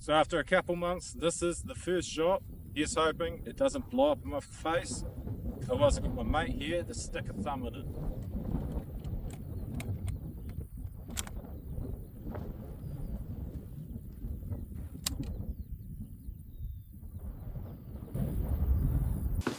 So after a couple months, this is the first shot. Here's hoping it doesn't blow up in my face. Otherwise I've got my mate here to stick a thumb in it.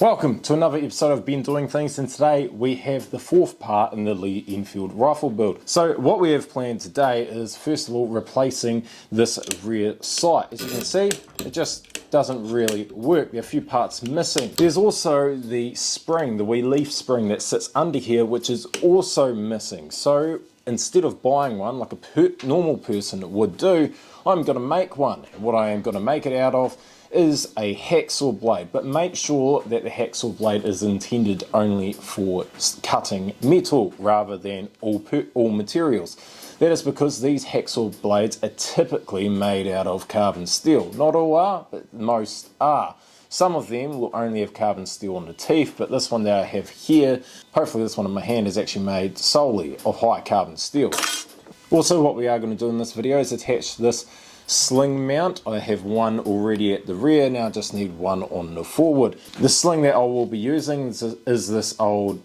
Welcome to another episode of Ben Doing Things, and today we have the fourth part in the Lee Enfield rifle build. So what we have planned today is first of all replacing this rear sight. As you can see, it just doesn't really work. There are a few parts missing. There's also the spring, the wee leaf spring that sits under here, which is also missing. So instead of buying one like a normal person would do, I'm going to make one. And what I am going to make it out of is a hacksaw blade, but make sure that the hacksaw blade is intended only for cutting metal rather than all materials. That is because these hacksaw blades are typically made out of carbon steel. Not all are, but most are. Some of them will only have carbon steel on the teeth, but this one that I have here, hopefully this one in my hand, is actually made solely of high carbon steel. Also, what we are going to do in this video is attach this sling mount. I have one already at the rear, now I just need one on the forward. The sling that I will be using is this old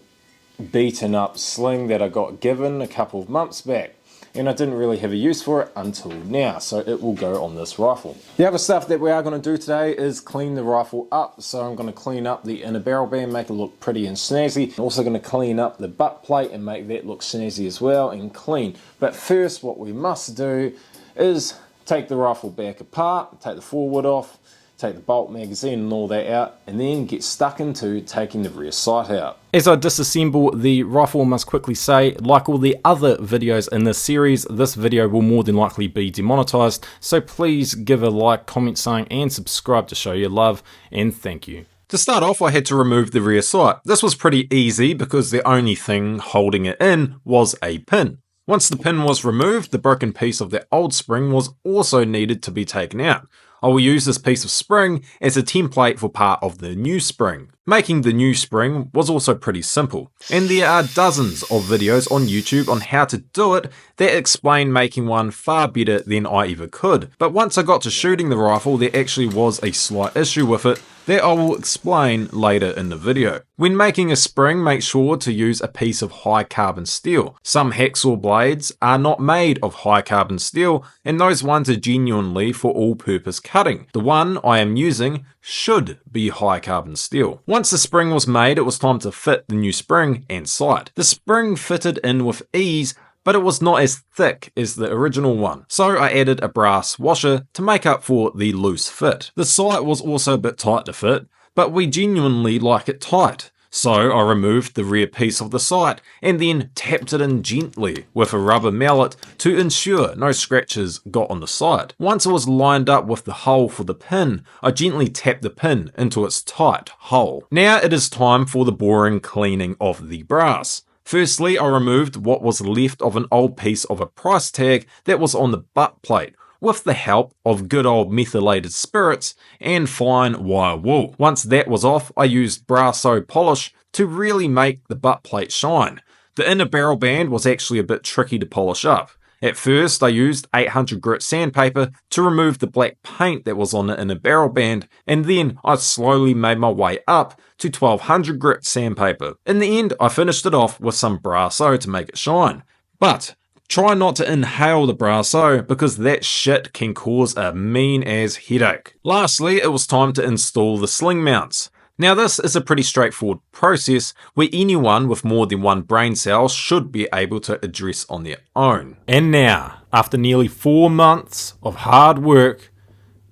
beaten up sling that I got given a couple of months back, and I didn't really have a use for it until now, so it will go on this rifle. The other stuff that we are going to do today is clean the rifle up, so I'm going to clean up the inner barrel band, make it look pretty and snazzy. I'm also going to clean up the butt plate and make that look snazzy as well and clean. But first what we must do is take the rifle back apart, take the forward off, take the bolt magazine and all that out, and then get stuck into taking the rear sight out. As I disassemble the rifle, I must quickly say, like all the other videos in this series, this video will more than likely be demonetized, so please give a like, comment saying, and subscribe to show your love, and thank you. To start off, I had to remove the rear sight. This was pretty easy because the only thing holding it in was a pin. Once the pin was removed, the broken piece of the old spring was also needed to be taken out. I will use this piece of spring as a template for part of the new spring. Making the new spring was also pretty simple, and there are dozens of videos on YouTube on how to do it that explain making one far better than I ever could. But once I got to shooting the rifle, there actually was a slight issue with it that I will explain later in the video. When making a spring, make sure to use a piece of high carbon steel. Some hacksaw blades are not made of high carbon steel, and those ones are genuinely for all-purpose cutting. The one I am using should be high carbon steel. Once the spring was made, it was time to fit the new spring and sight. The spring fitted in with ease, but it was not as thick as the original one, so I added a brass washer to make up for the loose fit. The sight was also a bit tight to fit, but we genuinely like it tight, so I removed the rear piece of the sight and then tapped it in gently with a rubber mallet to ensure no scratches got on the sight. Once it was lined up with the hole for the pin, I gently tapped the pin into its tight hole. Now it is time for the boring cleaning of the brass. Firstly, I removed what was left of an old piece of a price tag that was on the butt plate, with the help of good old methylated spirits and fine wire wool. Once that was off, I used Brasso polish to really make the butt plate shine. The inner barrel band was actually a bit tricky to polish up. At first, I used 800 grit sandpaper to remove the black paint that was on the inner barrel band, and then I slowly made my way up to 1200 grit sandpaper. In the end, I finished it off with some Brasso to make it shine. But try not to inhale the Brasso because that shit can cause a mean as headache. Lastly, it was time to install the sling mounts. Now this is a pretty straightforward process where anyone with more than one brain cell should be able to address on their own. And now, after nearly 4 months of hard work,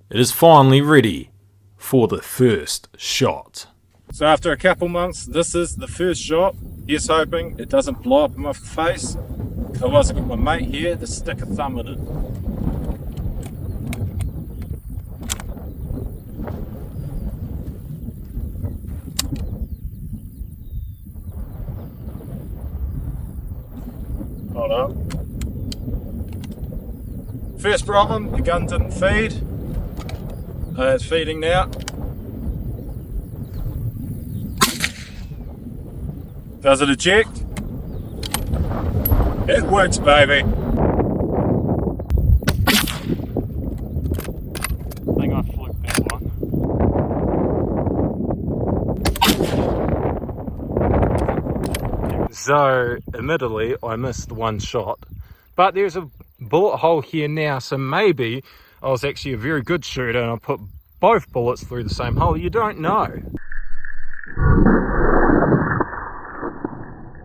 it is finally ready for the first shot. So after a couple months, this is the first shot. Here's hoping it doesn't blow up in my face. Otherwise I've got my mate here to stick a thumb in it. Hold on. First problem, the gun didn't feed. It's feeding now. Does it eject? It works, baby. So, admittedly, I missed one shot, but there's a bullet hole here now, so maybe I was actually a very good shooter and I put both bullets through the same hole. You don't know.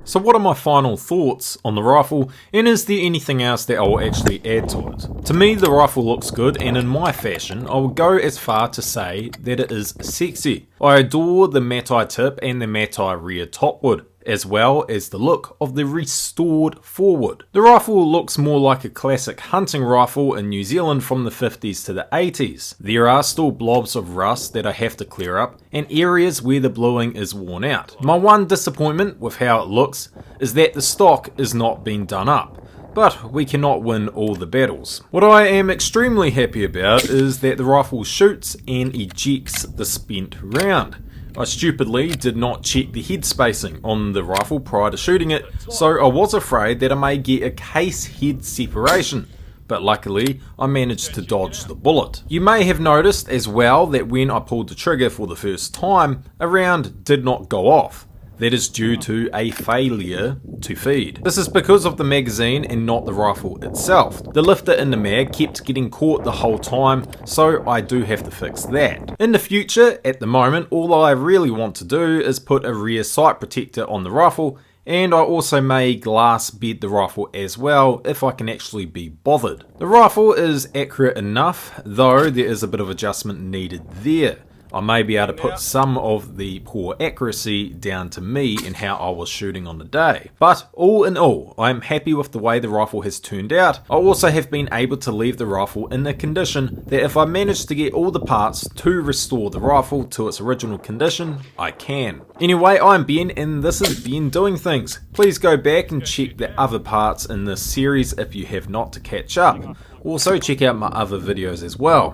So what are my final thoughts on the rifle, and is there anything else that I will actually add to it? To me, the rifle looks good, and in my fashion, I would go as far to say that it is sexy. I adore the matai tip and the matai rear topwood, as well as the look of the restored forward. The rifle looks more like a classic hunting rifle in New Zealand from the 50s to the 80s. There are still blobs of rust that I have to clear up, and areas where the bluing is worn out. My one disappointment with how it looks is that the stock is not being done up. But we cannot win all the battles. What I am extremely happy about is that the rifle shoots and ejects the spent round. I stupidly did not check the head spacing on the rifle prior to shooting it, so I was afraid that I may get a case head separation, but luckily I managed to dodge the bullet. You may have noticed as well that when I pulled the trigger for the first time, a round did not go off. That is due to a failure to feed. This is because of the magazine and not the rifle itself. The lifter in the mag kept getting caught the whole time, so I do have to fix that. In the future, at the moment, all I really want to do is put a rear sight protector on the rifle, and I also may glass bed the rifle as well if I can actually be bothered. The rifle is accurate enough, though there is a bit of adjustment needed there. I may be able to put some of the poor accuracy down to me and how I was shooting on the day. But all in all, I am happy with the way the rifle has turned out. I also have been able to leave the rifle in a condition that if I manage to get all the parts to restore the rifle to its original condition, I can. Anyway, I'm Ben and this is Ben Doing Things. Please go back and check the other parts in this series if you have not to catch up. Also check out my other videos as well.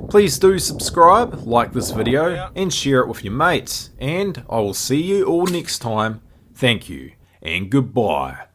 Please do subscribe, like this video, and share it with your mates. And I will see you all next time. Thank you, and goodbye.